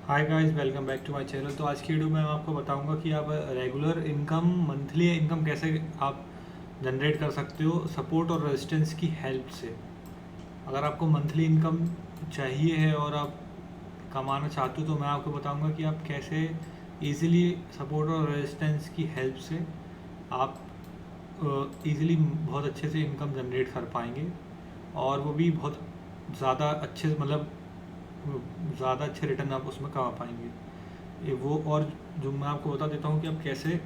Hi guys, welcome back to my channel. तो आज की वीडियो में मैं आपको बताऊंगा कि आप रेगुलर इनकम, मंथली इनकम कैसे आप जनरेट कर सकते हो सपोर्ट और रेजिस्टेंस की हेल्प से। अगर आपको मंथली इनकम चाहिए है और आप कमाना चाहते हो तो मैं आपको बताऊंगा कि आप कैसे इजीली सपोर्ट और रेजिस्टेंस की हेल्प से आप इजीली बहुत अच्छे से इनकम जनरेट कर पाएंगे, और वो भी बहुत ज़्यादा अच्छे, मतलब ज़्यादा अच्छे रिटर्न आप उसमें कमा पाएंगे। ये वो, और जो मैं आपको बता देता हूँ कि आप कैसे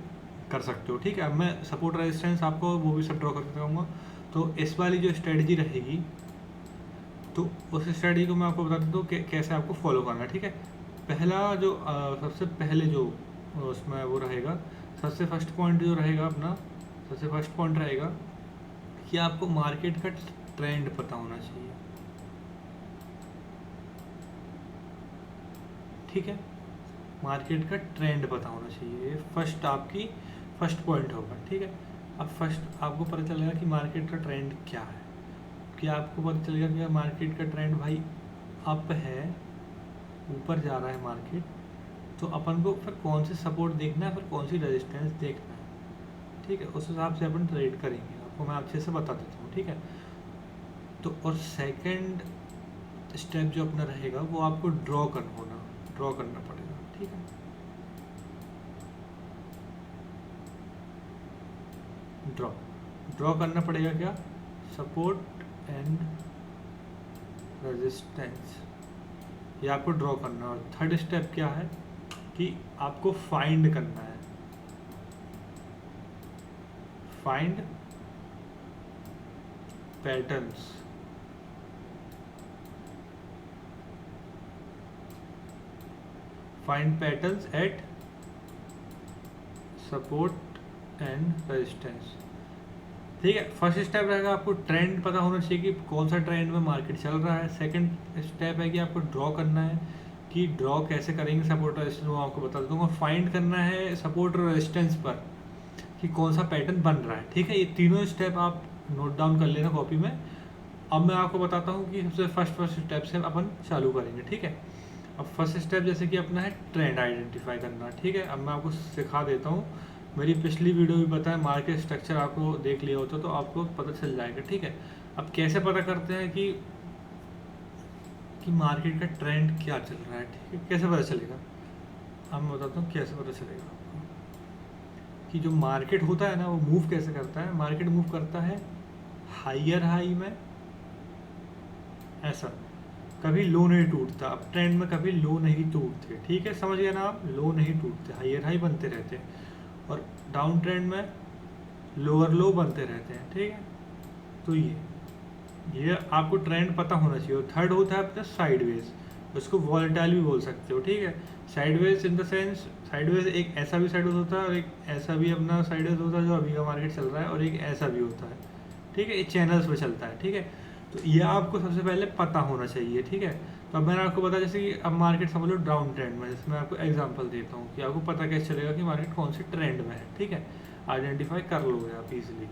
कर सकते हो। ठीक है, अब मैं सपोर्ट रेजिस्टेंस आपको वो भी सब ड्रॉ करके दिखाऊंगा। तो इस वाली जो स्ट्रेटजी रहेगी, तो उस स्ट्रेटजी को मैं आपको बता देता हूँ कि कैसे आपको फॉलो करना है। ठीक है, पहला जो सबसे पहले जो उसमें वो रहेगा, सबसे फर्स्ट पॉइंट जो रहेगा अपना, सबसे फर्स्ट पॉइंट रहेगा कि आपको मार्केट का ट्रेंड पता होना चाहिए। ठीक है, मार्केट का ट्रेंड पता होना चाहिए, ये फर्स्ट आपकी फर्स्ट पॉइंट होगा। ठीक है, अब फर्स्ट आपको पता चलेगा कि मार्केट का ट्रेंड क्या है, कि आपको पता चलेगा कि मार्केट का ट्रेंड भाई अप है, ऊपर जा रहा है मार्केट, तो अपन को फिर कौन से सपोर्ट देखना है, फिर कौन सी रेजिस्टेंस देखना है। ठीक है, उस हिसाब से अपन ट्रेड करेंगे, आपको मैं अच्छे से बता देता हूँ। ठीक है, तो और सेकंड स्टेप जो अपना रहेगा वो आपको ड्रॉ करना पड़ेगा। ठीक है, ड्रॉ ड्रॉ करना पड़ेगा क्या, सपोर्ट एंड रेजिस्टेंस, ये आपको ड्रॉ करना है। और थर्ड स्टेप क्या है कि आपको फाइंड करना है, find patterns, find patterns eight support and resistance. ठीक है, फर्स्ट स्टेप रहेगा आपको ट्रेंड पता होना चाहिए कि कौन सा ट्रेंड में मार्केट चल रहा है। सेकंड स्टेप है कि आपको ड्रॉ करना है, कि ड्रॉ कैसे करेंगे सपोर्ट और रेजिस्टेंस, वो आपको बता दूंगा। फाइंड करना है सपोर्ट और रेजिस्टेंस पर कि कौन सा पैटर्न बन रहा है। ठीक है, ये तीनों स्टेप आप नोट डाउन कर लेना कॉपी में। अब मैं आपको बताता हूँ कि सबसे फर्स्ट स्टेप से अपन चालू करेंगे। ठीक है, अब फर्स्ट स्टेप जैसे कि अपना है ट्रेंड आइडेंटिफाई करना। ठीक है, अब मैं आपको सिखा देता हूँ। मेरी पिछली वीडियो भी पता है, मार्केट स्ट्रक्चर आपको देख लिया होता तो आपको पता चल जाएगा। ठीक है, अब कैसे पता करते हैं कि मार्केट का ट्रेंड क्या चल रहा है। ठीक है, कैसे पता चलेगा, अब मैं बताता हूँ कैसे पता चलेगा आपको। कि जो मार्केट होता है ना, वो मूव कैसे करता है। मार्केट मूव करता है हाइयर हाई में, ऐसा कभी लो नहीं टूटता। अब ट्रेंड में कभी लो नहीं टूटते। ठीक है, समझ गए ना आप, लो नहीं टूटते, हाइयर हाई बनते रहते हैं। और डाउन ट्रेंड में लोअर लो बनते रहते हैं। ठीक है, तो ये आपको ट्रेंड पता होना चाहिए। और थर्ड होता है अपना साइडवेज, उसको वॉलेटाइल भी बोल सकते हो। ठीक है, sideways in the sense, sideways एक ऐसा भी साइडवेज होता है और एक ऐसा भी अपना साइडवेज होता है जो अभी का मार्केट चल रहा है, और एक ऐसा भी होता है। ठीक है, ये चैनल्स पे चलता है। ठीक है, तो ये आपको सबसे पहले पता होना चाहिए। ठीक है, तो अब मैंने आपको बताया जैसे कि अब मार्केट समझ लो डाउन ट्रेंड में, जैसे मैं आपको एग्जांपल देता हूँ कि आपको पता कैसे चलेगा कि मार्केट कौन से ट्रेंड में है। ठीक है, आइडेंटिफाई कर लोगे आप इजीली।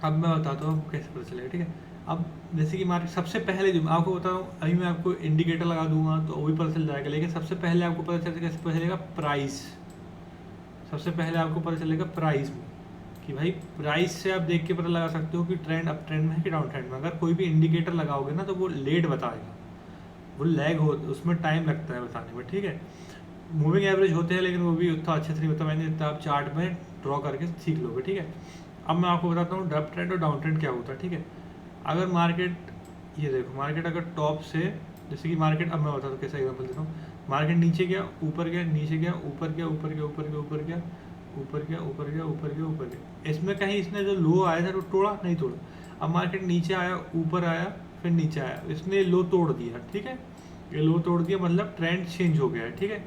अब मैं बताता हूँ आपको कैसे पता चलेगा। ठीक है, अब जैसे कि मार्केट सबसे पहले जो मैं आपको बताऊँ, अभी मैं आपको इंडिकेटर लगा दूंगा तो वो भी पता चल जाएगा, लेकिन सबसे पहले आपको पता चलेगा, कैसे पता चलेगा, प्राइस। सबसे पहले आपको पता चलेगा प्राइस में, कि भाई प्राइस से आप देख के पता लगा सकते हो कि ट्रेंड अप ट्रेंड में है कि डाउन ट्रेंड में। अगर कोई भी इंडिकेटर लगाओगे ना तो वो लेट बताएगा, वो लैग हो, उसमें टाइम लगता है बताने में। ठीक है, मूविंग एवरेज होते हैं लेकिन वो भी उतना अच्छे से नहीं होता, मैंने इतना आप चार्ट में ड्रॉ करके सीख लोगे। ठीक है, अब मैं आपको बताता हूँ अप ट्रेंड और डाउन ट्रेंड क्या होता है। ठीक है, अगर मार्केट, ये देखो मार्केट अगर टॉप से, जैसे कि मार्केट, अब मैं बताता हूँ कैसा एग्जाम्पल देता हूँ। मार्केट नीचे गया, ऊपर गया, नीचे गया, ऊपर गया, ऊपर गया, ऊपर गया, ऊपर गया, ऊपर गया, ऊपर गया, ऊपर गया, ऊपर गया, इसमें कहीं इसने जो लो आया था वो तोड़ा नहीं, तोड़ा। अब मार्केट नीचे आया, ऊपर आया, फिर नीचे आया, इसने लो तोड़ दिया। ठीक है, ये लो तोड़ दिया मतलब ट्रेंड चेंज हो गया है। ठीक है,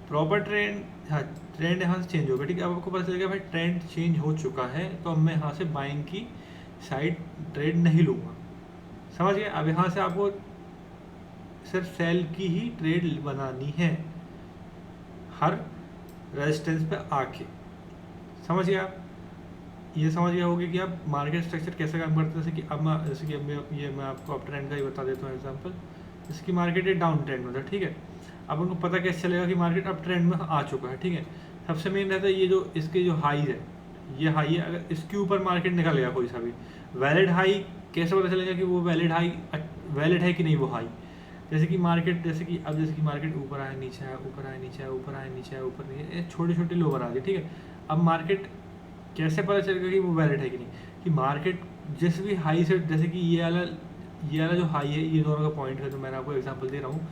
प्रॉपर ट्रेंड, हाँ, ट्रेंड यहाँ से चेंज हो गया। ठीक है, अब आपको पता चलेगा भाई ट्रेंड चेंज हो चुका है, तो अब मैं यहाँ से बाइंग की साइड ट्रेड नहीं लूँगा। समझ गए, अब यहाँ से आपको सिर्फ सेल की ही ट्रेड बनानी है, हर रेजिस्टेंस पे आके। समझ गए आप, ये समझ गया होगा कि आप मार्केट स्ट्रक्चर कैसे काम करते हैं। जैसे कि अब मैं, ये मैं आपको अप ट्रेंड का ही बता देता हूँ एग्जांपल। जैसे कि मार्केट एक डाउन ट्रेंड में था। ठीक है, अब उनको पता कैसे चलेगा कि मार्केट अब ट्रेंड में आ चुका है, ठीक है। सबसे मेन रहता है ये जो इसके जो हाई है, ये हाई है, अगर इसके ऊपर मार्केट निकल गया कोई सा भी वैलिड हाई, कैसे पता चलेगा कि वो वैलिड हाई वैलिड है कि नहीं वो हाई। जैसे कि मार्केट जैसे कि मार्केट ऊपर आया नीचे आया, ऊपर आया नीचे आया, ऊपर आया नीचे आया, ऊपर नीचे, छोटे छोटे लोअर आ गए, ठीक है। अब मार्केट कैसे पता चलेगा कि वो वैलिड है कि नहीं, कि मार्केट जिस भी हाई से, जैसे कि ये वाला जो हाई है, ये दोनों का पॉइंट है, तो मैंने आपको एग्जांपल दे रहा हूँ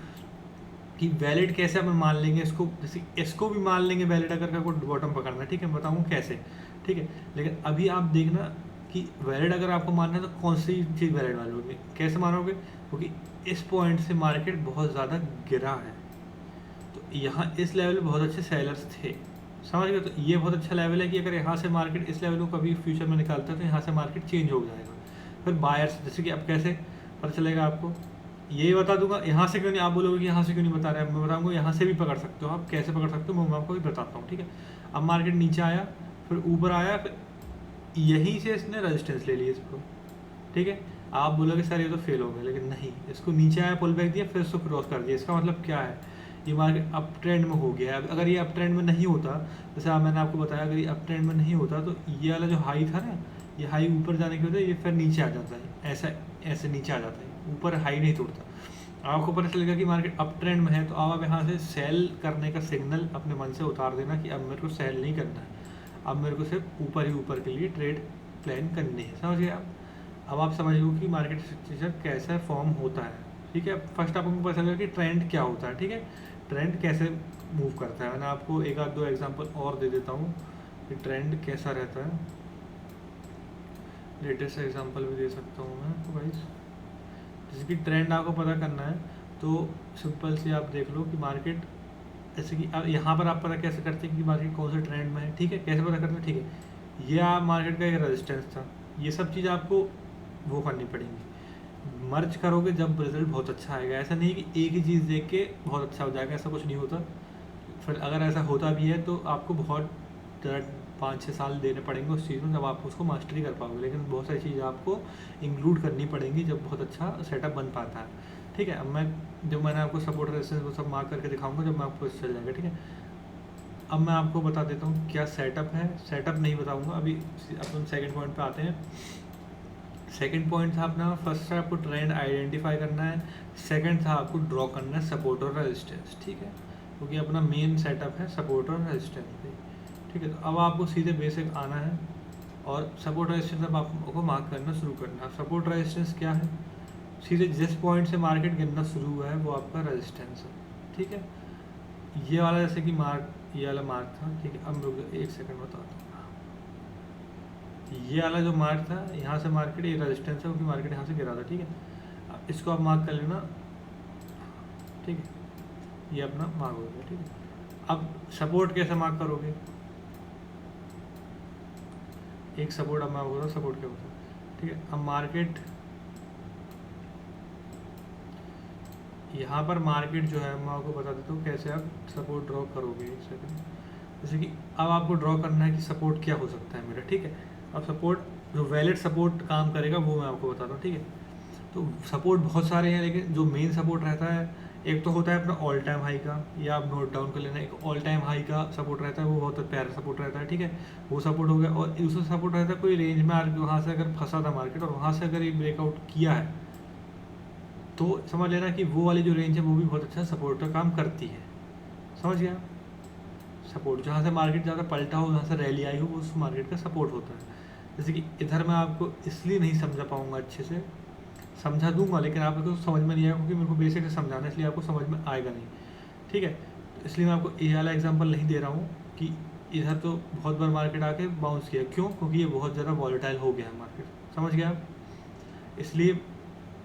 कि वैलिड कैसे अपन मान लेंगे इसको, जैसे इसको भी मान लेंगे वैलिड अगर कोई बॉटम पकड़ना, ठीक है, मैं बताऊँ कैसे, ठीक है। लेकिन अभी आप देखना कि वैलिड अगर आपको मानना है तो कौन सी चीज़ वैलिड मानोगे, कैसे मानोगे, क्योंकि इस पॉइंट से मार्केट बहुत ज़्यादा गिरा है, तो यहाँ इस लेवल पे बहुत अच्छे सेलर्स थे, समझ गए। तो ये बहुत अच्छा लेवल है कि अगर यहाँ से मार्केट इस लेवल को कभी फ्यूचर में निकालता है तो यहाँ से मार्केट चेंज हो जाएगा। फिर बायर्स, जैसे कि अब कैसे पता चलेगा आपको, यही बता दूंगा। यहाँ से क्यों नहीं, आप बोलोगे कि यहाँ से क्यों नहीं बता रहे, मैं बताऊँगा यहाँ से भी पकड़ सकते हो आप, कैसे पकड़ सकते हो मैं आपको भी बताता हूँ, ठीक है। अब मार्केट नीचे आया, फिर ऊपर आया, फिर यहीं से इसने रेजिस्टेंस ले लिया इसको, ठीक है। आप बोलोगे सर ये तो फेल हो गया, लेकिन नहीं, इसको नीचे आया, पुल बैक दिया, फिर इसको क्रॉस कर दिया, इसका मतलब क्या है, ये मार्केट अप ट्रेंड में हो गया है। अगर ये अप ट्रेंड में नहीं होता, जैसे मैंने आपको बताया, अगर ये अप ट्रेंड में नहीं होता तो ये वाला जो हाई था ना, ये हाई ऊपर जाने के वजह ये फिर नीचे आ जाता है, ऐसा ऐसे नीचे आ जाता है, ऊपर हाई नहीं तोड़ता। आपको पता चलेगा कि मार्केट अप ट्रेंड में है, तो आप यहाँ से सेल करने का सिग्नल अपने मन से उतार देना कि अब मेरे को सेल नहीं करना है, अब मेरे को सिर्फ ऊपर ही ऊपर के लिए ट्रेड प्लान करनी है, समझ गए आप। अब आप समझिए कि मार्केट स्ट्रक्चर कैसा फॉर्म होता है, ठीक है। फर्स्ट आपको पता चलेगा कि ट्रेंड क्या होता है, ठीक है, ट्रेंड कैसे मूव करता है। मैं आपको एक आध दो एग्जांपल और दे देता हूँ कि ट्रेंड कैसा रहता है, लेटेस्ट एग्जांपल भी दे सकता हूँ मैं आपको गाइस। जैसे कि ट्रेंड आपको पता करना है तो सिंपल से आप देख लो कि मार्केट, जैसे कि अब यहाँ पर आप पता कैसे करते हैं कि मार्केट कौन से ट्रेंड में है, ठीक है, कैसे पता करते हैं, ठीक है। ये आप मार्केट का एक रेजिस्टेंस था, ये सब चीज़ आपको वो करनी पड़ेंगी, मर्ज करोगे जब रिजल्ट बहुत अच्छा आएगा। ऐसा नहीं कि एक ही चीज़ देख के बहुत अच्छा हो जाएगा, ऐसा कुछ नहीं होता। फिर अगर ऐसा होता भी है तो आपको बहुत 5-6 साल देने पड़ेंगे उस चीज़ में, जब आप उसको मास्टरी कर पाओगे। लेकिन बहुत सारी चीज़ें आपको इंक्लूड करनी पड़ेंगी जब बहुत अच्छा सेटअप बन पाता है, ठीक है। अब मैं जब मैंने आपको सपोर्ट रेजिस्टेंस वो सब मार्क करके दिखाऊंगा, जब मैं आपको चल जाएगा, ठीक है। अब मैं आपको बता देता हूँ क्या सेटअप है, सेटअप नहीं बताऊँगा अभी, अपन सेकेंड पॉइंट पर आते हैं। सेकंड पॉइंट था अपना, फर्स्ट था आपको ट्रेंड आइडेंटिफाई करना है, सेकंड था आपको ड्रॉ करना है सपोर्ट और रेजिस्टेंस, ठीक है, क्योंकि अपना मेन सेटअप है सपोर्ट और रेजिस्टेंस पे, ठीक है। तो अब आपको सीधे बेसिक आना है और सपोर्ट रेजिस्टेंस अब आपको मार्क करना शुरू करना है। सपोर्ट रेजिस्टेंस क्या है, सीधे जिस पॉइंट से मार्केट गिरना शुरू हुआ है वो आपका रेजिस्टेंस है, ठीक है। ये वाला जैसे कि मार्क, ये वाला मार्क था, ठीक है। अब रुक एक सेकंड बताता हूँ, ये वाला जो मार्क था यहाँ से मार्केट, ये रेजिस्टेंस है क्योंकि मार्केट यहाँ से गिरा था, ठीक है। अब इसको आप मार्क कर लेना, ठीक है, ये अपना मार्क हो गया, ठीक है। अब सपोर्ट कैसे मार्क करोगे, एक सपोर्ट, अब मैं आपको बताऊँ सपोर्ट क्या होता है, ठीक है। अब मार्केट यहाँ पर मार्केट जो है मैं आपको बता देता हूँ कैसे आप सपोर्ट ड्रॉ करोगे, एक सेकंड। जैसे कि अब आपको ड्रॉ करना है कि सपोर्ट क्या हो सकता है मेरा, ठीक है। अब सपोर्ट, जो वैलिड सपोर्ट काम करेगा वो मैं आपको बताता हूँ, ठीक है। तो सपोर्ट बहुत सारे हैं, लेकिन जो मेन सपोर्ट रहता है, एक तो होता है अपना ऑल टाइम हाई का, या आप नोट डाउन कर लेना, एक ऑल टाइम हाई का सपोर्ट रहता है, वो बहुत प्यारा सपोर्ट रहता है, ठीक है, वो सपोर्ट हो गया। और दूसरा सपोर्ट रहता है कोई रेंज में आकर वहाँ से अगर फंसा था मार्केट और वहाँ से अगर ये ब्रेकआउट किया है तो समझ लेना कि वो वाली जो रेंज है वो भी बहुत अच्छा सपोर्ट का काम करती है, समझ गया। सपोर्ट जहाँ से मार्केट ज़्यादा पलटा हो, जहाँ से रैली आई हो, वो उस मार्केट का सपोर्ट होता है। जैसे कि इधर मैं आपको इसलिए नहीं समझा पाऊँगा अच्छे से, समझा दूंगा लेकिन आपको समझ में नहीं आएगा क्योंकि मेरे को बेसिक से समझाना है, इसलिए आपको समझ में आएगा नहीं, ठीक है। तो इसलिए मैं आपको ये वाला एग्जांपल नहीं दे रहा हूँ कि इधर तो बहुत बार मार्केट आके बाउंस किया, क्यों, क्योंकि ये बहुत ज़्यादा वॉलेटाइल हो गया है मार्केट, समझ गया आप। इसलिए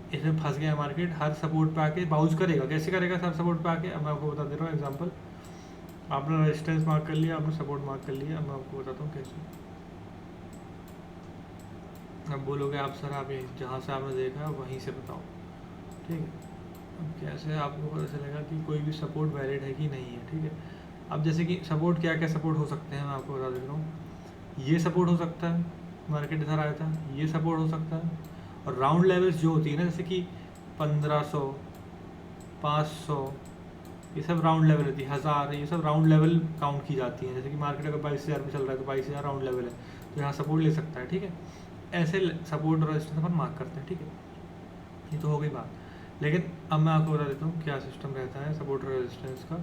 इसमें फंस गया मार्केट, हर सपोर्ट पे आके बाउंस करेगा, कैसे करेगा हर सपोर्ट पे आके, अब मैं आपको बता दे रहा हूँ एग्जांपल। आपने रेजिस्टेंस मार्क कर लिया, आपने सपोर्ट मार्क कर लिया, अब मैं आपको बताता हूँ कैसे। अब बोलोगे आप सर आप जहाँ से आपने देखा वहीं से बताओ, ठीक है। अब कैसे आपको पता चलेगा कि कोई भी सपोर्ट वैलिड है कि नहीं है, ठीक है। अब जैसे कि सपोर्ट क्या क्या सपोर्ट हो सकते हैं मैं आपको बता देता हूँ। ये सपोर्ट हो सकता है, मार्केट इधर आया था, ये सपोर्ट हो सकता है। और राउंड लेवल्स जो होती है ना, जैसे कि 1500, 500, ये सब राउंड लेवल होती है, 1000 ये सब राउंड लेवल काउंट की जाती हैं। जैसे कि मार्केट अगर 22,000 में चल रहा है तो 22,000 राउंड लेवल है, तो यहाँ सपोर्ट ले सकता है, ठीक है। ऐसे सपोर्ट और रेजिस्टेंस अपन मार्क करते हैं, ठीक है। ये तो हो गई बात, लेकिन अब मैं आपको बता देता हूँ क्या सिस्टम रहता है सपोर्ट और रेजिस्टेंस का।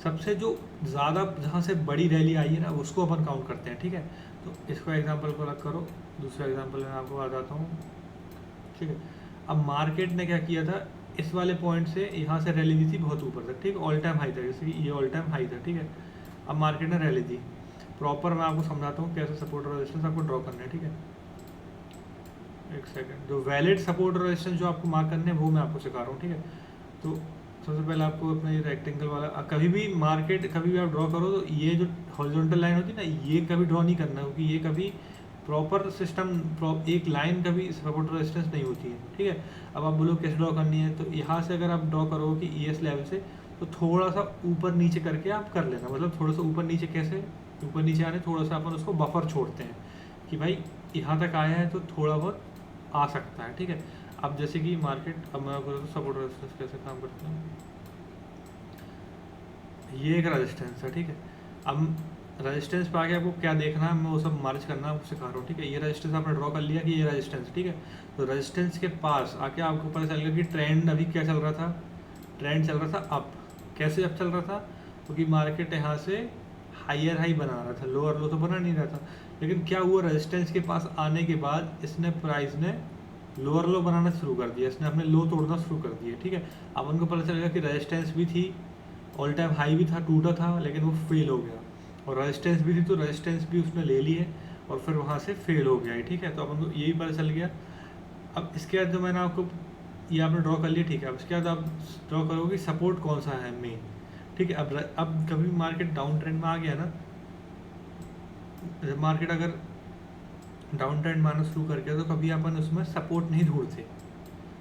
सबसे जो ज़्यादा जहाँ से बड़ी रैली आई है ना उसको अपन काउंट करते हैं, ठीक है। तो इसको एग्जांपल को अलग करो, दूसरा एग्जांपल मैं आपको बताता हूँ, ठीक है। अब मार्केट ने क्या किया था, इस वाले पॉइंट से यहाँ से रैली दी थी बहुत ऊपर तक, ठीक है, ऑल टाइम हाई था, जैसे कि ये ऑल टाइम हाई था, ठीक है। अब मार्केट ने रैली दी प्रॉपर, मैं आपको समझाता हूँ कैसे सपोर्ट और रेजिस्टेंस आपको ड्रॉ करना है, ठीक है। एक सेकंड, जो वैलिड सपोर्ट और रेजिस्टेंस जो आपको मार्क करने हैं वो मैं आपको सिखा रहा हूँ, ठीक है। तो सबसे पहले आपको अपना ये रेक्टेंगल वाला, कभी भी मार्केट कभी भी आप ड्रॉ करो तो ये जो हॉरिजॉन्टल लाइन होती है ना, ये कभी ड्रॉ नहीं करना, क्योंकि ये कभी प्रॉपर सिस्टम एक लाइन कभी सपोर्ट और रेजिस्टेंस नहीं होती है, ठीक है। अब आप बोलो कैसे ड्रॉ करनी है, तो यहाँ से अगर आप ड्रॉ करोगे कि ES लेवल से, तो थोड़ा सा ऊपर नीचे करके आप कर लेना, मतलब थोड़ा सा ऊपर नीचे, कैसे ऊपर नीचे आने, थोड़ा सा अपन उसको बफर छोड़ते हैं कि भाई यहाँ तक आया है तो थोड़ा बहुत आ सकता है, ठीक है। अब जैसे कि मार्केट, अब मैं आपको सपोर्ट रेजिस्टेंस कैसे काम करते हैं, ये एक रेजिस्टेंस है, ठीक है। अब रेजिस्टेंस पे आके आपको क्या देखना है, मैं वो सब मार्च करना आपको सिखा रहा हूँ, ठीक है। ये रेजिस्टेंस आपने ड्रॉ कर लिया कि ये रेजिस्टेंस, ठीक है। तो रेजिस्टेंस के पास आके आपको पता चल गया कि ट्रेंड अभी क्या चल रहा था, ट्रेंड चल रहा था अप। कैसे अप चल रहा था, क्योंकि मार्केट यहाँ से हायर हाई बना रहा था, लोअर लो तो बना नहीं रहा था। लेकिन क्या हुआ, रेजिस्टेंस के पास आने के बाद इसने प्राइस ने लोअर लो बनाना शुरू कर दिया, इसने अपने लो तोड़ना शुरू कर दिया, ठीक है। अब उनको पता चलेगा कि रेजिस्टेंस भी थी, ऑल टाइम हाई भी था, टूटा था, लेकिन वो फेल हो गया, और रेजिस्टेंस भी थी तो रेजिस्टेंस भी उसने ले ली है और फिर वहाँ से फेल हो गया है, ठीक है। तो अपन को यही पता चल गया। अब इसके बाद जो मैंने आपको, ये आपने ड्रॉ कर लिया, ठीक है। अब इसके बाद आप ड्रॉ करोगे सपोर्ट कौन सा है मेन, ठीक है। अब कभी मार्केट डाउन ट्रेंड में आ गया ना, जब मार्केट अगर डाउन ट्रेंड मारना शुरू कर गया तो कभी अपन उसमें सपोर्ट नहीं ढूंढते,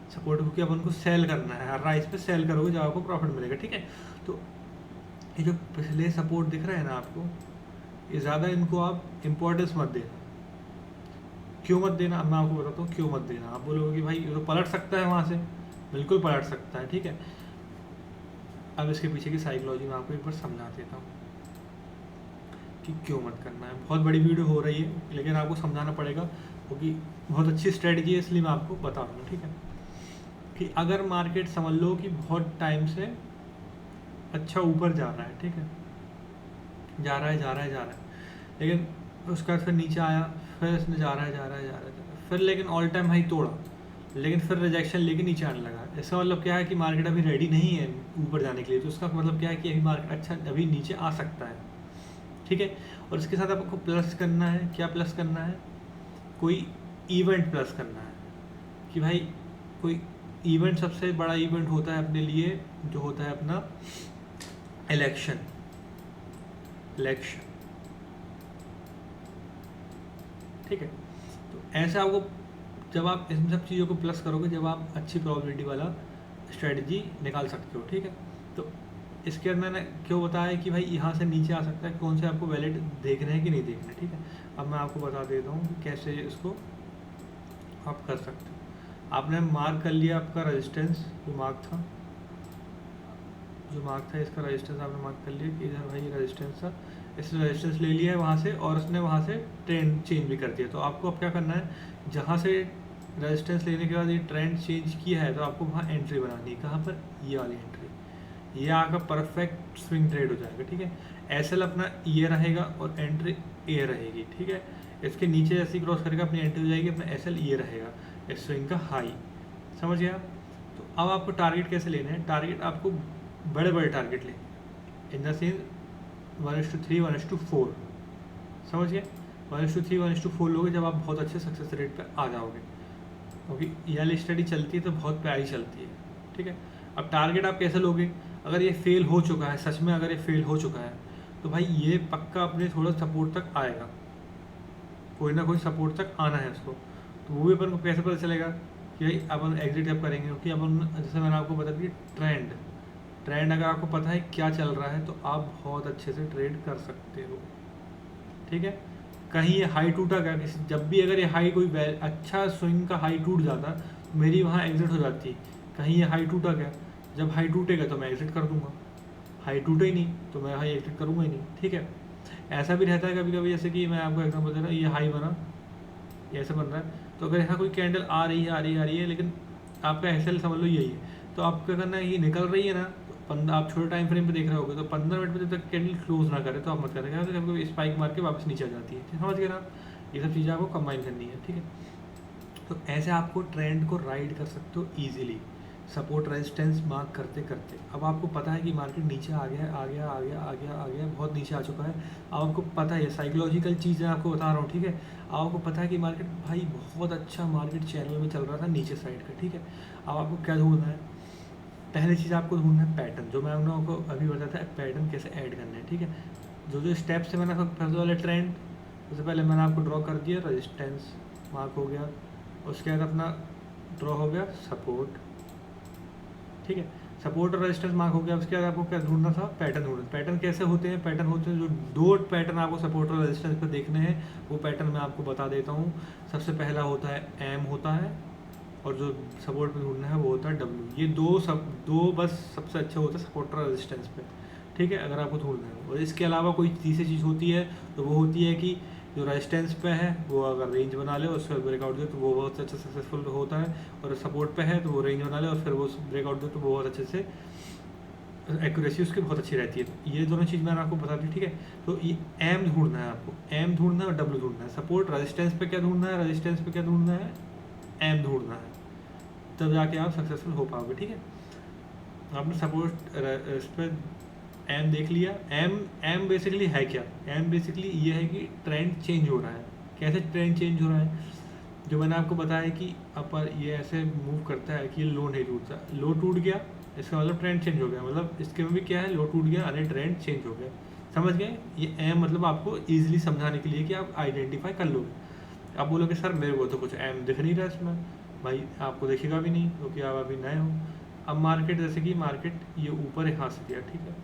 सपोर्ट क्योंकि अपन को सेल करना है, हर राइस पे सेल करोगे जब आपको प्रॉफिट मिलेगा, ठीक है। तो ये जो पिछले सपोर्ट दिख रहा है ना आपको, ये ज़्यादा इनको आप इम्पोर्टेंस मत देना। क्यों मत देना, अब मैं आपको बताता हूँ क्यों मत देना। आप बोलोगे कि भाई ये तो पलट सकता है वहाँ से, बिल्कुल पलट सकता है, ठीक है। अब इसके पीछे की साइकोलॉजी मैं आपको एक बार समझा देता हूँ कि क्यों मत करना है। बहुत बड़ी वीडियो हो रही है लेकिन आपको समझाना पड़ेगा, क्योंकि बहुत अच्छी स्ट्रेटजी है, इसलिए मैं आपको बता रहा हूँ, ठीक है। कि अगर मार्केट समझ लो कि बहुत टाइम से अच्छा ऊपर जा रहा है, ठीक है, जा रहा है जा रहा है जा रहा है, लेकिन उसके बाद फिर नीचे आया, फिर इसने जा रहा है जा रहा है जा रहा है, फिर लेकिन ऑल टाइम हाई तोड़ा, लेकिन फिर रिजेक्शन लेके नीचे आने लगा। इसका मतलब क्या है कि मार्केट अभी रेडी नहीं है ऊपर जाने के लिए, तो उसका मतलब क्या है कि अभी मार्केट अच्छा अभी नीचे आ सकता है, ठीक है। और इसके साथ आपको प्लस करना है, क्या प्लस करना है, कोई इवेंट प्लस करना है कि भाई कोई इवेंट, सबसे बड़ा इवेंट होता है अपने लिए जो होता है अपना इलेक्शन, ठीक है। तो ऐसे आपको, जब आप इन सब चीज़ों को प्लस करोगे, जब आप अच्छी प्रोबेबिलिटी वाला स्ट्रेटजी निकाल सकते हो, ठीक है। तो इसके बाद मैंने क्यों बताया कि भाई यहाँ से नीचे आ सकता है, कौन से आपको वैलिड देखने हैं कि नहीं देखने हैं, ठीक है। अब मैं आपको बता देता हूँ कि कैसे इसको आप कर सकते हो। आपने मार्क कर लिया आपका रेजिस्टेंस, जो मार्क था इसका रेजिस्टेंस आपने मार्क कर लिया कि इधर भाई रेजिस्टेंस था, इसने रेजिस्टेंस ले लिया है वहाँ से, और उसने वहाँ से ट्रेंड चेंज भी कर दिया। तो आपको अब क्या करना है, जहाँ से रेजिस्टेंस लेने के बाद ये ट्रेंड चेंज किया है, तो आपको वहाँ एंट्री बनानी है। कहाँ पर, ये वाली एंट्री, ये आपका परफेक्ट स्विंग ट्रेड हो जाएगा, ठीक है। एसएल अपना ये रहेगा और एंट्री ए रहेगी, ठीक है। इसके नीचे जैसे क्रॉस करेगा अपनी एंट्री हो जाएगी, अपना एसएल ये रहेगा, इस स्विंग का हाई, समझ गया। तो अब आपको टारगेट कैसे लेने हैं, टारगेट आपको बड़े बड़े टारगेट लें, इन द सेंस 1:3 1:4, समझ गए। 1:3 1:4 लोगे जब आप बहुत अच्छे सक्सेस रेट पे आ जाओगे, क्योंकि ये वाली स्टडी चलती है तो बहुत प्यारी चलती है, ठीक है। अब टारगेट आप कैसे लोगे, अगर ये फेल हो चुका है, सच में अगर ये फेल हो चुका है, तो भाई ये पक्का अपने थोड़ा सपोर्ट तक आएगा, कोई ना कोई सपोर्ट तक आना है उसको। तो वो भी अपन को कैसे पता चलेगा कि भाई अपन एग्जिट कब करेंगे, क्योंकि अपन, जैसे मैंने आपको बता दिया, ट्रेंड अगर आपको पता है क्या चल रहा है तो आप बहुत अच्छे से ट्रेड कर सकते हो, ठीक है। कहीं ये हाई टूटा गया, किसी जब भी अगर ये हाई कोई अच्छा स्विंग का हाई टूट जाता तो मेरी वहाँ एग्जिट हो जाती। कहीं ये हाई टूटा गया, जब हाई टूटेगा तो मैं एग्जिट कर दूंगा, हाई टूटे ही नहीं तो मैं हाई एग्जिट करूँगा ही नहीं, ठीक है। ऐसा भी रहता है कभी कभी, जैसे कि मैं आपको एग्जाम्पल दे रहा हूँ, ये हाई बना, ये ऐसे बन रहा है, तो अगर यहाँ कोई कैंडल आ रही है आ रही है आ रही है, लेकिन आपका एसएल समझ लो यही है, तो आपको क्या करना है, ये निकल रही है ना, तो आप छोटे टाइम फ्रेम पे देख रहे होगे, तो 15 मिनट में जब तक कैंडल क्लोज ना करे तो आप मत करें, तो कभी स्पाइक मार के वापस नीचे आ जाती है, समझ गए ना। ये सब चीज़ें आपको कंबाइन करनी है, ठीक है। तो ऐसे आपको ट्रेंड को राइड कर सकते हो ईजिली, सपोर्ट रेजिस्टेंस मार्क करते करते। अब आपको पता है कि मार्केट नीचे आ गया आ गया आ गया आ गया आ गया, बहुत नीचे आ चुका है। अब आपको पता है, साइकोलॉजिकल चीज़ें आपको बता रहा हूँ, ठीक है। आपको पता है कि मार्केट भाई बहुत अच्छा मार्केट चैनल में चल रहा था नीचे साइड का, ठीक है। अब आपको क्या ढूंढना है, पहली चीज़ आपको ढूंढना है पैटर्न, जो मैं आपको अभी बताया था पैटर्न कैसे ऐड करना है, ठीक है। जो जो स्टेप्स है मैंने फर्स्ट वाले ट्रेंड, सबसे पहले मैंने आपको ड्रॉ कर दिया, रजिस्टेंस मार्क हो गया, उसके बाद अपना ड्रॉ हो गया सपोर्ट, ठीक है। सपोर्ट और रेजिस्टेंस मार्क हो गया, उसके बाद आपको क्या ढूंढना था, पैटर्न ढूंढना। पैटर्न कैसे होते हैं, पैटर्न होते हैं जो दो पैटर्न आपको सपोर्ट और रेजिस्टेंस पर देखने हैं, वो पैटर्न मैं आपको बता देता हूँ। सबसे पहला होता है एम होता है, और जो सपोर्ट पे ढूंढना है वो होता है डब्ल्यू। ये दो बस सबसे अच्छे होते हैं सपोर्ट और रेजिस्टेंस पे, ठीक है, अगर आपको ढूंढना है। और इसके अलावा कोई तीसरी चीज़ होती है, तो वो होती है कि जो रेजिस्टेंस पे है वो अगर रेंज बना ले और उसके बाद ब्रेकआउट दे तो वो बहुत अच्छा सक्सेसफुल होता है, और सपोर्ट पे है तो वो रेंज बना ले और फिर वो ब्रेकआउट दे तो वो बहुत अच्छे से एक्यूरेसी उसकी बहुत अच्छी रहती है। ये दोनों चीज़ मैंने आपको बता दी, ठीक है। तो ये एम ढूंढना है आपको, एम ढूंढना है और डब्ल्यू ढूंढना है। सपोर्ट रेजिस्टेंस पे क्या ढूंढना है, रेजिस्टेंस पे क्या ढूंढना है, एम ढूंढना है, तब जाके आप सक्सेसफुल हो पाओगे, ठीक है। आपने सपोर्ट इस पर एम देख लिया। एम एम बेसिकली है क्या, एम बेसिकली ये है कि ट्रेंड चेंज हो रहा है। कैसे ट्रेंड चेंज हो रहा है, जो मैंने आपको बताया कि अपर ये ऐसे मूव करता है कि ये लो नहीं टूटता, लो टूट गया इसका मतलब ट्रेंड चेंज हो गया, मतलब इसके में भी क्या है, लो टूट गया अरे ट्रेंड चेंज हो गया, समझ गए। ये एम मतलब आपको ईजिली समझाने के लिए कि आप आइडेंटिफाई कर लोगे। आप बोलोगे सर मेरे को तो कुछ एम दिख नहीं रहा इसमें, भाई आपको दिखेगा भी नहीं क्योंकि आप अभी नए हो। अब मार्केट जैसे कि मार्केट ये ऊपर यहाँ से गया, ठीक है,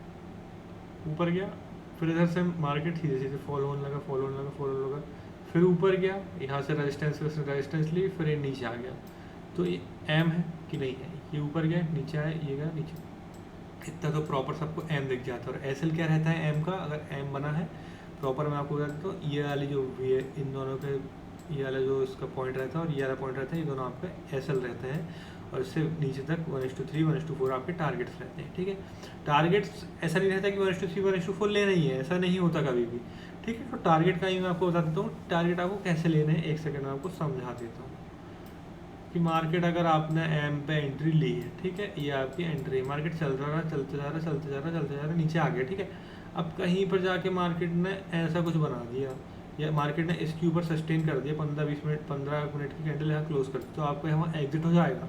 ऊपर गया, फिर इधर से मार्केट सीधे सीधे फॉलो होने लगा फॉलो होने लगा फॉलो होने लगा, फिर ऊपर गया, यहाँ से रेजिस्टेंस ली, फिर ये नीचे आ गया। तो ये एम है कि नहीं है, ये ऊपर गया नीचे आया, ये गया नीचे, इतना तो प्रॉपर सबको एम दिख जाता है। और एस एल क्या रहता है एम का, अगर एम बना है प्रॉपर मैं आपको बता देता हूँ, ये वाली जो ये इन दोनों के ये वाला जो इसका पॉइंट रहता है और ये वाला पॉइंट रहता है, ये दोनों आपके एस एल रहते हैं, और इससे नीचे तक 1:3 1:4 आपके टारगेट्स रहते हैं, ठीक है। टारगेट्स ऐसा नहीं रहता कि 1:3 1:4 लेना ही है, ऐसा नहीं होता कभी भी, ठीक है। तो टारगेट का ही मैं आपको बता देता हूँ, टारगेट आपको कैसे लेने हैं, एक सेकंड में आपको समझा देता हूँ। कि मार्केट अगर आपने एम पे एंट्री ली है, ठीक है, ये आपकी एंट्री, मार्केट चल रहा है चलते जा रहा चलते जा रहा चलते जा रहा नीचे आ गया, ठीक है। अब कहीं पर जाके मार्केट ने ऐसा कुछ बना दिया, या मार्केट ने इसके ऊपर सस्टेन कर दिया, 15-20 मिनट 15 मिनट की कैंडल यहाँ क्लोज कर दी, तो आपको यहाँ एग्जिट हो जाएगा,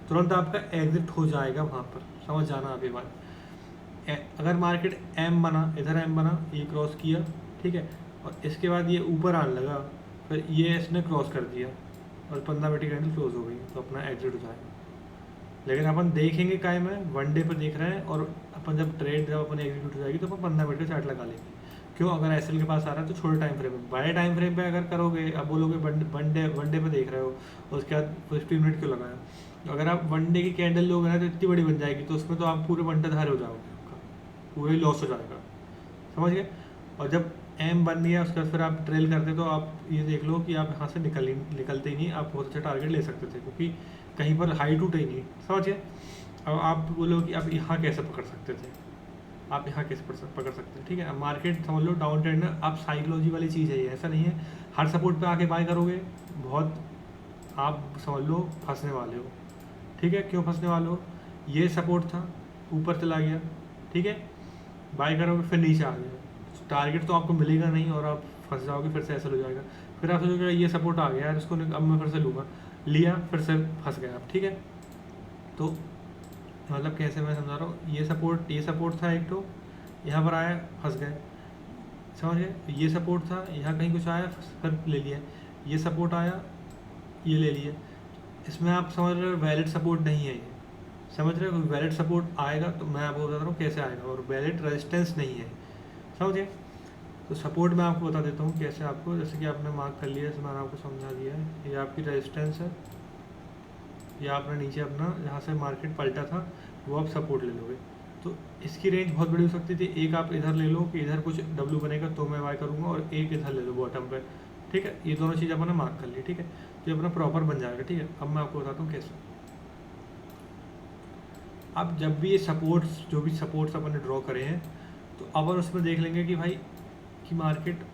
तुरंत आपका एग्जिट हो जाएगा वहाँ पर, समझ जाना आप ये बात। अगर मार्केट एम बना, इधर एम बना, ये क्रॉस किया, ठीक है, और इसके बाद ये ऊपर आने लगा, फिर ये इसने क्रॉस कर दिया और 15 मिनट की कैंडल क्लोज हो गई, तो अपना एग्जिट हो जाएगा। लेकिन अपन देखेंगे काय में, वन डे पर देख रहे हैं, और अपन जब ट्रेड जब अपन एग्जीक्यूट हो जाएगी तो अपन 15 मिनट का चार्ट लगा लेंगे। क्यों, अगर एसएल के पास आ रहा है तो छोटे टाइम फ्रेम में, बड़े टाइम फ्रेम पे अगर करोगे, अब बोलोगे वन डे पे देख रहे हो, उसके बाद 15 मिनट क्यों लगाया। तो अगर आप वन डे की कैंडल लोगे ना तो इतनी बड़ी बन जाएगी, तो उसमें तो आप पूरे वन डे धारे हो जाओगे, आपका पूरे लॉस हो जाएगा, समझ गए। और जब एम बन गया उसके बाद फिर आप ट्रेल करते तो आप ये देख लो कि आप यहाँ से निकलते ही नहीं, आप बहुत अच्छा टारगेट ले सकते थे, क्योंकि कहीं पर हाई टूटे ही नहीं, समझिए। अब आप बोलो कि आप यहाँ कैसे पकड़ सकते थे, आप यहाँ कैसे पकड़ सकते हैं, ठीक है। अब मार्केट समझ लो डाउन ट्रेंड में, आप साइकोलॉजी वाली चीज़ है ये, ऐसा नहीं है हर सपोर्ट पे आके बाय करोगे, बहुत आप समझ लो फंसने वाले हो, ठीक है। क्यों फंसने वाले हो, ये सपोर्ट था, ऊपर चला गया, ठीक है, बाय करोगे फिर नीचे आ गया, टारगेट तो आपको मिलेगा नहीं और आप फंस जाओगे, फिर से ऐसा हो जाएगा। फिर आप सोचोगे ये सपोर्ट आ गया यार, इसको अब मैं फिर से लूँगा, लिया फिर से फंस गया आप, ठीक है। तो मतलब कैसे मैं समझा रहा हूँ, ये सपोर्ट था एक, तो यहाँ पर आया फंस गए, समझ गए। ये सपोर्ट था, यहाँ कहीं कुछ आया फिर ले लिया, ये सपोर्ट आया ये ले लिया, इसमें आप समझ रहे हो वैलिड सपोर्ट नहीं है ये, समझ रहे हो। वैलिड सपोर्ट आएगा तो मैं आपको बता रहा हूँ कैसे आएगा, और वैलिड रेजिस्टेंस नहीं है, समझे। तो सपोर्ट मैं आपको बता देता हूँ कैसे आपको, जैसे कि आपने मार्क कर लिया, मैंने आपको समझा दिया है, ये आपकी रेजिस्टेंस है, ये आपने नीचे अपना जहाँ से मार्केट पलटा था वो आप सपोर्ट ले लोगे। तो इसकी रेंज बहुत बड़ी हो सकती थी, एक आप इधर ले लो कि इधर कुछ डब्ल्यू बनेगा तो मैं बाय करूँगा, और एक इधर ले लो बॉटम पे, ठीक है। ये दोनों चीज़ अपना मार्क कर ली, ठीक है, तो ये अपना प्रॉपर बन जाएगा, ठीक है। अब मैं आपको बताता हूँ कैसे। अब जब भी ये सपोर्ट्स, जो भी सपोर्ट्स अपन ने ड्रॉ करे हैं, तो अपन उसमें देख लेंगे कि भाई कि मार्केट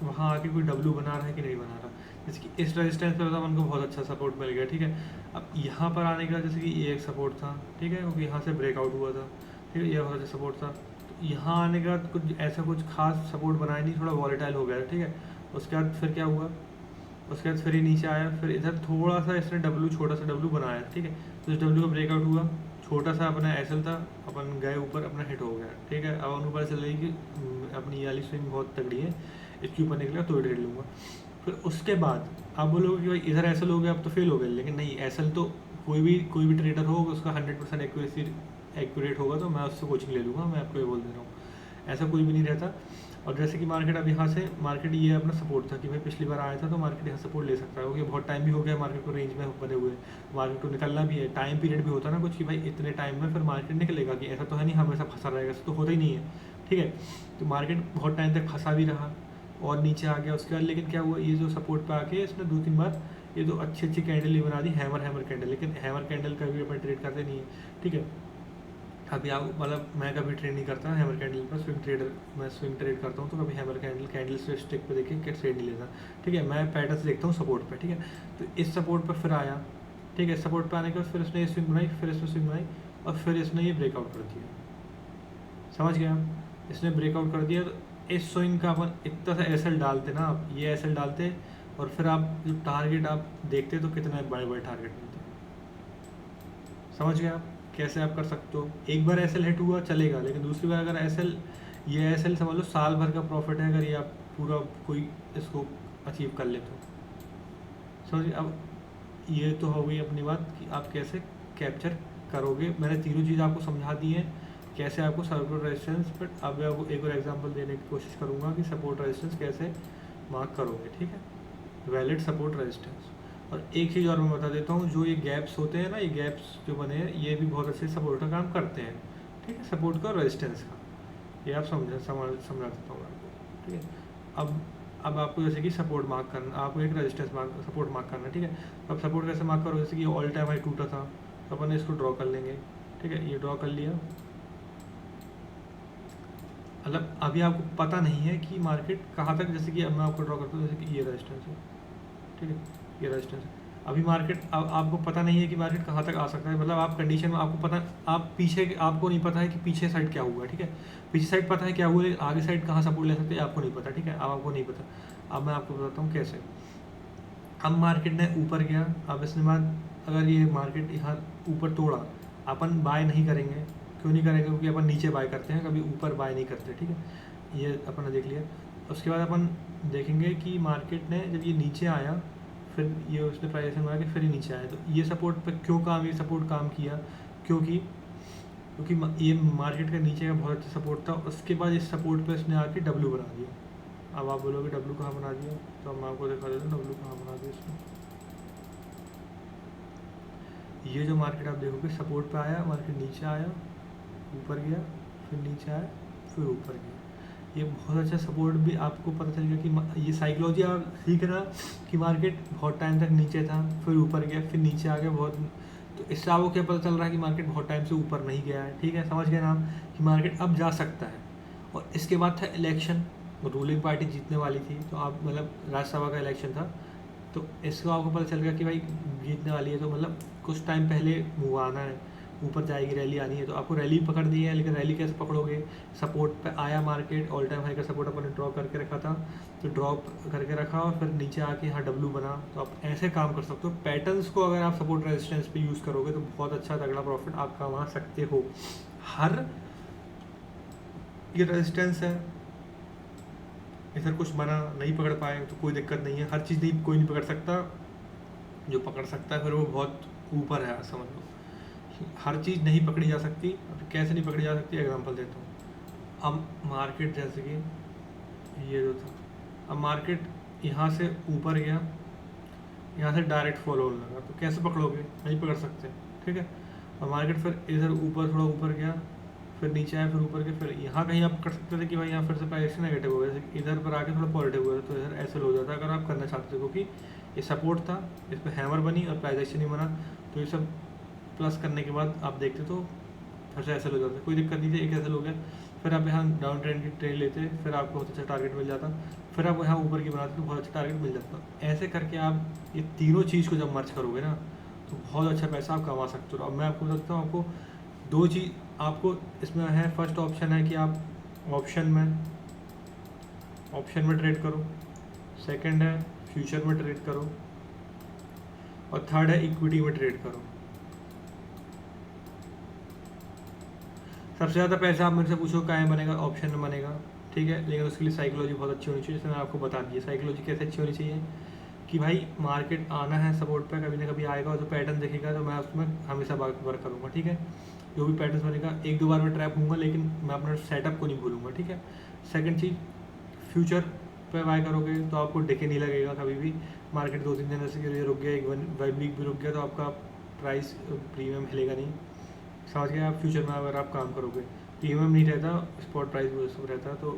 वहाँ आके कोई डब्ल्यू बना रहा है कि नहीं बना रहा। जैसे कि इस रेजिस्टेंस पे अपन को बहुत अच्छा सपोर्ट मिल गया, ठीक है। अब यहाँ पर आने के बाद जैसे कि ये एक सपोर्ट था, ठीक है, क्योंकि यहाँ से ब्रेकआउट हुआ था, ठीक है, ये बहुत अच्छा सपोर्ट था। तो यहाँ आने के बाद कुछ ऐसा कुछ खास सपोर्ट बनाया नहीं, थोड़ा वॉलेटाइल हो गया, ठीक है। उसके बाद फिर क्या हुआ, उसके बाद फिर ये नीचे आया, फिर इधर थोड़ा सा इसने डब्ल्यू, छोटा सा डब्ल्यू बनाया, ठीक है। तो इस डब्ल्यू का ब्रेकआउट हुआ, छोटा सा अपना एसएल था, अपन गए ऊपर, अपना हिट हो गया, ठीक है। अब उनको पता चल रही कि अपनी ये वाली स्विंग बहुत तगड़ी है, इसके ऊपर निकला तो ट्रेड लूँगा। फिर उसके बाद आप बोलोगे कि भाई इधर एसएल हो गया, अब तो फेल हो गया, लेकिन नहीं, एसएल तो कोई भी ट्रेडर हो उसका 100% एक्यूरेट होगा, तो मैं उससे कोचिंग ले लूँगा, मैं आपको ये बोल दे रहा हूँ, ऐसा कोई भी नहीं रहता। और जैसे कि मार्केट अब यहाँ से, मार्केट ये अपना सपोर्ट था कि भाई पिछली बार आया था तो मार्केट यहाँ सपोर्ट ले सकता है, क्योंकि बहुत टाइम भी हो गया मार्केट को रेंज में बने हुए, मार्केट को निकलना भी है, टाइम पीरियड भी होता है ना कुछ कि भाई इतने टाइम में फिर मार्केट निकलेगा, कि ऐसा तो है नहीं हमेशा फंसा रहेगा, ऐसा तो होता ही नहीं है, ठीक है। तो मार्केट बहुत टाइम तक फंसा भी रहा और नीचे आ गया। उसके बाद लेकिन क्या हुआ, ये जो सपोर्ट पे आके इसने 2-3 बार ये तो अच्छी कैंडल ही बना दी, हैमर कैंडल, लेकिन हैमर कैंडल का भी अपन ट्रेड करते नहीं है, ठीक है। अभी आप मतलब मैं कभी ट्रेड नहीं करता हैमर कैंडल पर, मैं स्विंग ट्रेड करता हूँ, तो कभी हैमर कैंडल से स्टिक पे देख के ट्रेड नहीं लेता, ठीक है। मैं पैटर्न देखता हूँ सपोर्ट पे, ठीक है। तो इस सपोर्ट पर फिर आया, ठीक है, सपोर्ट पे आने के बाद फिर इसने ये स्विंग बनाई, फिर इसने स्विंग बनाई, और फिर इसने ये ब्रेकआउट कर दिया, समझ गया। इसने ब्रेकआउट कर दिया, तो इस स्विंग का अपन इतना सा एसएल डालते ना, आप ये एसएल डालते, और फिर आप जो टारगेट आप देखते तो कितने बड़े बड़े टारगेट मिलते, समझ गए आप कैसे आप कर सकते हो। एक बार एसएल हिट हुआ चलेगा, लेकिन दूसरी बार अगर एसएल, ये एसएल समझ लो साल भर का प्रॉफिट है, अगर ये आप पूरा कोई इसको अचीव कर ले तो, समझिए। अब ये तो हो गई अपनी बात कि आप कैसे कैप्चर करोगे। मैंने तीनों चीज़ आपको समझा दी है, कैसे आपको सपोर्ट रेजिस्टेंस, बट अब मैं आपको एक और एग्जांपल देने की कोशिश करूँगा कि सपोर्ट रेजिस्टेंस कैसे मार्क करोगे, ठीक है, वैलिड सपोर्ट रेजिस्टेंस। और एक चीज़ और मैं बता देता हूँ, जो ये गैप्स होते हैं ना, ये गैप्स जो बने हैं ये भी बहुत अच्छे सपोर्ट का काम करते हैं, ठीक है, सपोर्ट का और रेजिस्टेंस का, ये आप समझा देता हूँ आपको, ठीक है। अब आपको जैसे कि सपोर्ट मार्क करना, आपको एक रेजिस्टेंस मार्क, सपोर्ट मार्क करना, ठीक है। अब सपोर्ट कैसे मार्क करो, जैसे कि ऑल टाइम हाई टूटा था, तो अपन इसको ड्रॉ कर लेंगे, ठीक है, ये ड्रॉ कर लिया। मतलब अभी आपको पता नहीं है कि मार्केट कहाँ तक, जैसे कि अब मैं आपको ड्रॉ करता हूँ, जैसे कि ये रेजिस्टेंस है, ठीक है, ये रेजिस्टेंस है। अभी मार्केट, अब आपको पता नहीं है कि मार्केट कहाँ तक आ सकता है, मतलब आप कंडीशन में आपको पता, आप पीछे, आपको नहीं पता है कि पीछे साइड क्या हुआ, ठीक है। पीछे साइड पता है क्या हुआ, लेकिन आगे साइड कहाँ सपोर्ट ले सकते हैं आपको नहीं पता, ठीक है, अब आपको नहीं पता। अब मैं आपको बताता हूँ कैसे। अब मार्केट ने ऊपर गया, अब इसके बाद अगर ये मार्केट यहाँ ऊपर तोड़ा, अपन बाय नहीं करेंगे, क्यों नहीं करेंगे, क्योंकि अपन नीचे बाय करते हैं, कभी ऊपर बाय नहीं करते, ठीक है। ये अपन ने देख लिया। उसके बाद अपन देखेंगे कि मार्केट ने जब ये नीचे आया, फिर ये उसने प्राइस में आके फिर ही नीचे आया, तो ये सपोर्ट पे क्यों काम, ये सपोर्ट काम किया, क्योंकि ये मार्केट का नीचे का बहुत अच्छा सपोर्ट था। उसके बाद इस सपोर्ट पे इसने आके डब्ल्यू बना दिया। अब आप बोलोगे डब्ल्यू कहाँ बना दिया, तो मैं आपको दिखा देता हूँ डब्ल्यू कहाँ बना दिया इसने। ये जो मार्केट आप देखोगे सपोर्ट पे आया, मार्केट नीचे आया, ऊपर गया, फिर नीचे आया, फिर ऊपर गया। ये बहुत अच्छा सपोर्ट भी आपको पता चल गया कि ये साइकोलॉजी आप सीख रहा कि मार्केट बहुत टाइम तक नीचे था, फिर ऊपर गया, फिर नीचे आ गया बहुत, तो इससे आपको क्या पता चल रहा है कि मार्केट बहुत टाइम से ऊपर नहीं गया है, ठीक है, समझ गए ना आप कि मार्केट अब जा सकता है। और इसके बाद था इलेक्शन, रूलिंग पार्टी जीतने वाली थी, तो आप मतलब राज्यसभा का इलेक्शन था, तो इसको आपको पता चल गया कि भाई जीतने वाली है, तो मतलब कुछ टाइम पहले मूव आना है, ऊपर जाएगी, रैली आनी है, तो आपको रैली पकड़ दी है। लेकिन रैली कैसे पकड़ोगे, सपोर्ट पे आया मार्केट, ऑल टाइम हाई का सपोर्ट अपन ने ड्रॉ करके रखा था, तो ड्रॉप करके रखा और फिर नीचे आके यहाँ डब्ल्यू बना, तो आप ऐसे काम कर सकते हो। पैटर्न्स को अगर आप सपोर्ट रेजिस्टेंस पे यूज़ करोगे तो बहुत अच्छा तगड़ा प्रॉफिट आप कमा सकते हो। हर ये रेजिस्टेंस है, इधर कुछ बना नहीं पकड़ पाए तो कोई दिक्कत नहीं है, हर चीज़ नहीं, कोई नहीं पकड़ सकता, जो पकड़ सकता है फिर वो बहुत ऊपर है, समझ लो। हर चीज़ नहीं पकड़ी जा सकती, कैसे नहीं पकड़ी जा सकती, एग्जांपल देता हूँ। अब मार्केट जैसे कि ये जो था, अब मार्केट यहाँ से ऊपर गया, यहाँ से डायरेक्ट फॉलो होने लगा, तो कैसे पकड़ोगे, नहीं पकड़ सकते, ठीक है। और मार्केट फिर इधर ऊपर थोड़ा ऊपर गया, फिर नीचे आए, फिर ऊपर के, फिर यहाँ कहीं आप कर सकते थे कि भाई यहाँ फिर से प्राइस नेगेटिव हो गया, जैसे इधर पर आके थोड़ा पॉजिटिव हुआ तो इधर ऐसे हो जाता है। अगर आप करना चाहते थे, क्योंकि ये सपोर्ट था, इस पर हैमर बनी और प्राइस एक्शन नहीं बना, तो ये सब प्लस करने के बाद आप देखते तो फिर से ऐसे हो जाता, कोई दिक्कत नहीं थी, एक ऐसे हो गया। फिर आप यहाँ डाउन ट्रेंड की ट्रेड लेते, फिर आपको बहुत अच्छा टारगेट मिल जाता, फिर आप यहाँ ऊपर की बनाते तो बहुत अच्छा टारगेट मिल जाता। ऐसे करके आप ये तीनों चीज़ को जब मर्ज करोगे ना, तो बहुत अच्छा पैसा आप कमा सकते हो। अब मैं आपको बताता हूँ, आपको दो चीज़ आपको इसमें है। फर्स्ट ऑप्शन है कि आप ऑप्शन में ट्रेड करो, सेकंड है फ्यूचर में ट्रेड करो, और थर्ड है इक्विटी में ट्रेड करो। सबसे ज़्यादा पैसा आप मेरे से पूछो कहाँ बनेगा, ऑप्शन में बनेगा, ठीक है। लेकिन उसके लिए साइकोलॉजी बहुत अच्छी होनी चाहिए, जैसे मैंने आपको बता दिया। साइकोलॉजी कैसे अच्छी होनी चाहिए कि भाई मार्केट आना है सपोर्ट पे, कभी ना कभी आएगा, और जो पैटर्न देखेगा तो मैं उसमें हमेशा वर्क करूँगा, ठीक है। जो भी पैटर्न बनेगा, एक दो बार में ट्रैप होऊंगा, लेकिन मैं अपना सेटअप को नहीं भूलूंगा, ठीक है। सेकंड चीज़, फ्यूचर पे बाय करोगे तो आपको डिके नहीं लगेगा कभी भी। मार्केट 2-3 दिन ऐसे के लिए रुक गया, एक वीक भी रुक गया, तो आपका प्राइस प्रीमियम हिलेगा नहीं, समझ गए आप। फ्यूचर में अगर आप काम करोगे, प्रीमियम नहीं रहता, स्पॉट प्राइस रहता, तो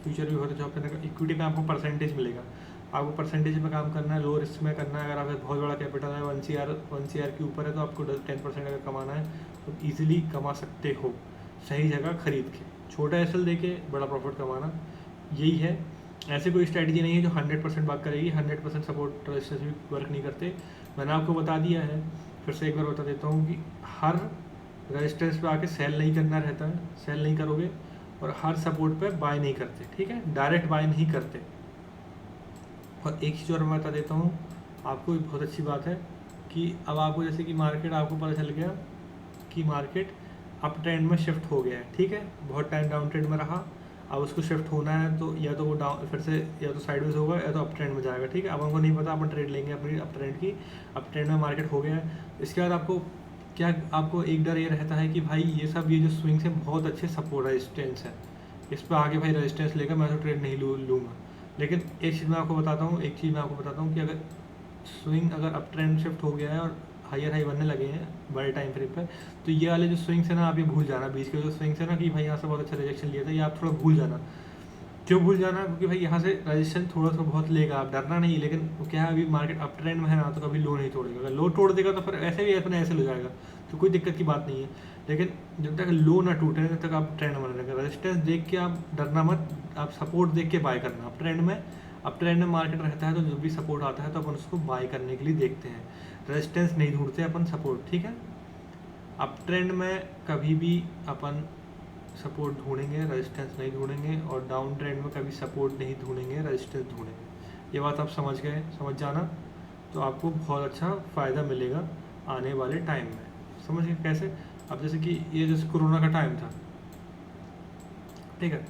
फ्यूचर भी बहुत अच्छा ऑप्शन है। इक्विटी में आपको परसेंटेज मिलेगा, आपको परसेंटेज में काम करना है, लो रिस्क में करना है। अगर आपका बहुत बड़ा कैपिटल है, 1 CR के ऊपर है, तो आपको 10% अगर कमाना है तो ईजिली कमा सकते हो, सही जगह खरीद के। छोटा एसएल दे के बड़ा प्रॉफिट कमाना, यही है। ऐसे कोई स्ट्रैटेजी नहीं है जो 100% बात करेगी। 100% सपोर्ट रेजिस्टेंस भी वर्क नहीं करते, मैंने आपको बता दिया है। फिर से एक बार बता देता हूँ कि हर रेजिस्टेंस पे आके सेल नहीं करना रहता है, सेल नहीं करोगे, और हर सपोर्ट पे बाय नहीं करते, ठीक है, डायरेक्ट बाय नहीं करते। और एक चीज़ और मैं बता देता हूँ आपको, बहुत अच्छी बात है कि अब आपको जैसे कि मार्केट, आपको पता चल गया कि मार्केट अप ट्रेंड में शिफ्ट हो गया है, ठीक है। बहुत टाइम डाउन ट्रेंड में रहा, अब उसको शिफ्ट होना है, तो या तो वो डाउन फिर से या तो साइडवेज होगा या तो अप ट्रेंड में जाएगा, ठीक है। अब हमको नहीं पता, अपन ट्रेड लेंगे अपनी अप ट्रेंड की। अप ट्रेंड में मार्केट हो गया है, इसके बाद आपको क्या, आपको एक डर ये रहता है कि भाई ये जो स्विंग्स हैं बहुत अच्छे सपोर्ट रेजिस्टेंस है, इस पर आगे भाई रेजिस्टेंस लेकर मैं तो ट्रेड नहीं लूँगा। लेकिन एक चीज़ मैं आपको बताता हूँ कि अगर स्विंग अगर अप ट्रेंड शिफ्ट हो गया है और हायर हाई बनने लगे हैं बड़े टाइम फ्रेम पर, तो ये वाले जो स्विंग्स है ना, आप ये भूल जाना। बीच के जो स्विंग्स है ना कि भाई यहाँ से बहुत अच्छा रिजेक्शन लिया था, ये आप थोड़ा भूल जाना। क्यों भूल जाना? क्योंकि भाई यहाँ से रजिस्ट्रेशन थोड़ा सा बहुत लेगा, आप डरना नहीं। लेकिन क्या है, अभी मार्केट अप ट्रेंड में है ना, तो कभी लो नहीं तोड़ेगा। अगर लो तोड़ देगा तो फिर ऐसे भी अपने ऐसे हो जाएगा, तो कोई दिक्कत की बात नहीं है। लेकिन जब तक लो ना टूटे तब तक आप ट्रेंड बना रहेगा। रजिस्टेंस देख के आप डरना मत, आप सपोर्ट देख के बाय करना। अप ट्रेंड में मार्केट रहता है तो जब भी सपोर्ट आता है तो अपन उसको बाय करने के लिए देखते हैं, रेजिस्टेंस नहीं ढूंढते अपन, सपोर्ट, ठीक है। अप ट्रेंड में कभी भी अपन सपोर्ट ढूंढेंगे, रेजिस्टेंस नहीं ढूंढेंगे, और डाउन ट्रेंड में कभी सपोर्ट नहीं ढूंढेंगे, रेजिस्टेंस ढूंढेंगे। ये बात आप समझ गए, समझ जाना, तो आपको बहुत अच्छा फ़ायदा मिलेगा आने वाले टाइम में। समझ गए कैसे? अब जैसे कि ये जैसे कोरोना का टाइम था, ठीक है,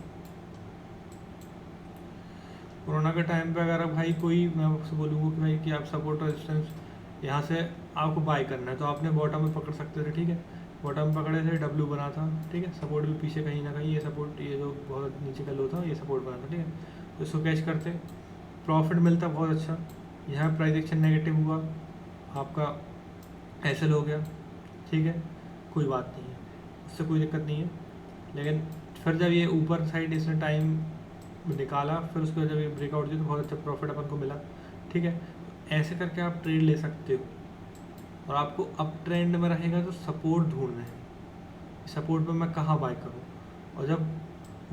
कोरोना के टाइम पे अगर भाई कोई, मैं आपसे बोलूँगा कि भाई कि आप सपोर्ट रेजिस्टेंस यहाँ से आपको बाय करना है, तो आपने बॉटम में पकड़ सकते थे, ठीक है। बॉटम पकड़े थे, डब्ल्यू बना था, ठीक है। सपोर्ट भी पीछे कहीं ना कहीं, ये सपोर्ट, ये जो बहुत नीचे का लो था, ये सपोर्ट बना था, ठीक है। तो इसको कैच करते, प्रॉफिट मिलता बहुत अच्छा। यहाँ प्राइस एक्शन नेगेटिव हुआ, आपका एसएल हो गया, ठीक है, कोई बात नहीं है, इससे कोई दिक्कत नहीं है। लेकिन फिर जब ये ऊपर साइड इसने टाइम निकाला, फिर उसके बाद जब ये ब्रेकआउट दिया तो बहुत अच्छा प्रॉफिट अपन को मिला, ठीक है। ऐसे करके आप ट्रेड ले सकते हो। और आपको अप ट्रेंड में रहेगा तो सपोर्ट ढूंढना है, सपोर्ट पे मैं कहाँ बाय करूँ। और जब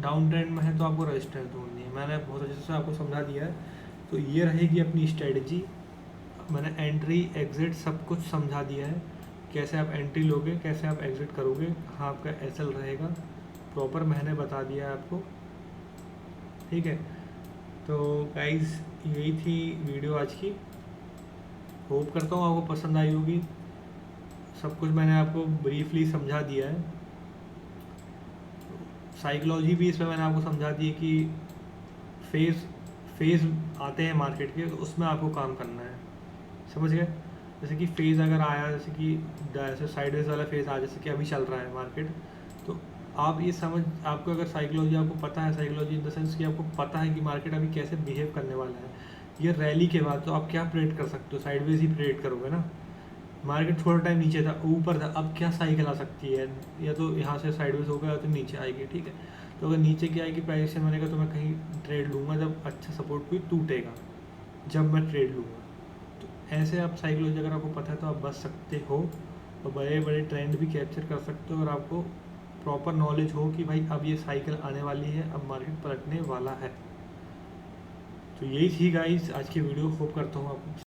डाउन ट्रेंड में है तो आपको रेजिस्टेंस ढूंढनी है। मैंने बहुत अच्छे से आपको समझा दिया है, तो ये रहेगी अपनी स्ट्रेटजी। मैंने एंट्री एग्जिट सब कुछ समझा दिया है, कैसे आप एंट्री लोगे, कैसे आप एग्जिट करोगे, कहाँ आपका एसएल रहेगा, प्रॉपर मैंने बता दिया है आपको, ठीक है। तो गाइस यही थी वीडियो आज की, होप करता हूँ आपको पसंद आई होगी। सब कुछ मैंने आपको ब्रीफली समझा दिया है। साइकोलॉजी भी इसमें मैंने आपको समझा दी कि फेज़ आते हैं मार्केट के, तो उसमें आपको काम करना है, समझ गए। जैसे कि फेज़ अगर आया, जैसे कि साइडवेज वाला फेज़ आया, जैसे कि अभी चल रहा है मार्केट, तो आप ये समझ, आपको अगर साइकोलॉजी आपको पता है, साइकोलॉजी इन द सेंस कि आपको पता है कि मार्केट अभी कैसे बिहेव करने वाला है, ये रैली के बाद, तो आप क्या प्रेडिक्ट कर सकते हो, साइडवेज ही प्रेडिक्ट करोगे ना। मार्केट थोड़ा टाइम नीचे था, ऊपर था, अब क्या साइकिल आ सकती है, या तो यहाँ से साइडवेज होगा या तो नीचे आएगी, ठीक है। तो अगर नीचे की आएगी प्राइस से बनेगा तो मैं कहीं ट्रेड लूँगा जब अच्छा सपोर्ट भी टूटेगा, जब मैं ट्रेड लूँगा। तो ऐसे आप साइकोलॉजी अगर आपको पता है तो आप बच सकते हो और बड़े बड़े ट्रेंड भी कैप्चर कर सकते हो, अगर आपको प्रॉपर नॉलेज हो कि भाई अब ये साइकिल आने वाली है, अब मार्केट पलटने वाला है। तो यही थी गाइस आज की वीडियो, होप करता हूँ आप